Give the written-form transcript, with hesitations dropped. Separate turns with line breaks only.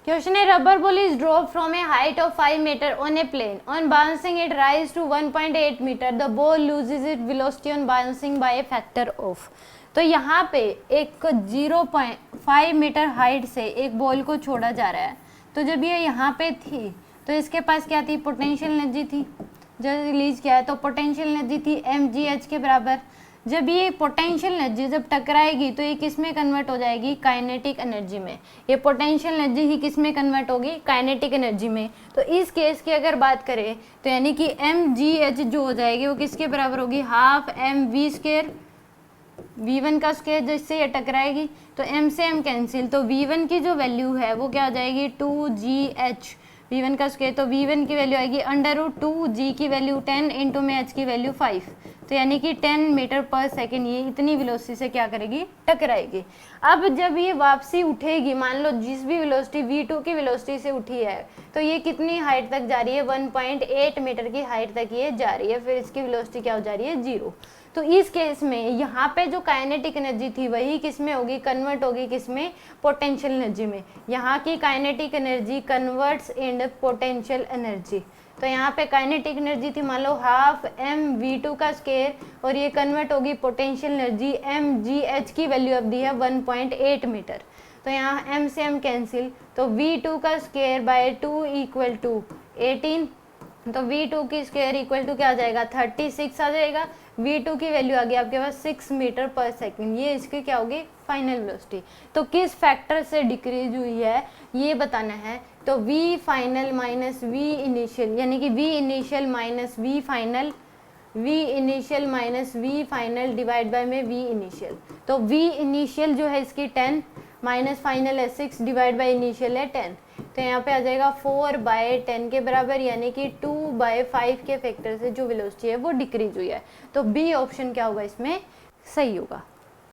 Question है, rubber ball is drop from a height of 5 metre on a plane, on bouncing it rise to 1.8 metre, the ball loses it velocity on bouncing by a factor of. तो यहाँ पे एक 0.5 metre height से एक ball को छोड़ा जा रहा है। तो जब ये यहाँ पे थी तो इसके पास क्या थी, पोटेंशियल एनर्जी थी। जब रिलीज किया है तो पोटेंशियल एनर्जी थी mgh के बराबर। जब ये पोटेंशियल एनर्जी जब टकराएगी तो ये किस में कन्वर्ट हो जाएगी, काइनेटिक एनर्जी में। ये पोटेंशियल एनर्जी ही किस में कन्वर्ट होगी, काइनेटिक एनर्जी में। तो इस केस की अगर बात करें तो यानी कि mgh जो हो जाएगी वो किसके बराबर होगी, हाफ mv स्क्वायर, v1 का स्क्वायर जिससे ये टकराएगी। तो m से m कैंसिल, तो v1 की जो वैल्यू है वो क्या हो जाएगी, 2gh, v1 का स्क्वायर। तो v1 की वैल्यू आएगी √2, g की वैल्यू 10 इंटू में h की वैल्यू 5। तो यानी कि 10 मीटर पर सेकेंड ये इतनी वेलोसिटी से क्या करेगी, टकराएगी। अब जब ये वापसी उठेगी, मान लो जिस भी वेलोसिटी v2 की वेलोसिटी से उठी है तो ये कितनी हाइट तक जा रही है, 1.8 मीटर की हाइट तक ये जा रही है। फिर इसकी वेलोसिटी क्या हो जा रही है, 0। तो इस केस में यहाँ पे जो काइनेटिक एनर्जी थी वही किस में होगी, कन्वर्ट होगी किस में, पोटेंशियल एनर्जी में। यहाँ की kinetic energy converts in potential energy. तो यहाँ पे काइनेटिक एनर्जी थी मान लो हाफ mv2 का स्क्वायर और ये कन्वर्ट होगी पोटेंशियल एनर्जी mgh की वैल्यू अब दी है 1.8 मीटर। तो यहाँ m से m कैंसिल, तो v2 का स्क्वायर बाय 2 इक्वल टू 18। तो v2 की स्क्वायर इक्वल टू क्या आ जाएगा, 36 आ जाएगा। v2 की वैल्यू आ गई आपके पास 6 मीटर पर सेकंड। ये इसकी क्या होगी, फाइनल वेलोसिटी। तो किस फैक्टर से डिक्रीज हुई है ये बताना है। तो v final minus v initial, यानी कि v initial minus v final, v initial minus v final divide by में v इनिशियल। तो v इनिशियल जो है इसकी 10 माइनस फाइनल है 6 डिवाइड बाय इनिशियल है 10। तो यहाँ पे आ जाएगा 4/10 के बराबर, यानी कि 2/5 के फैक्टर से जो वेलोसिटी है वो डिक्रीज हुई है। तो बी ऑप्शन क्या होगा इसमें सही होगा।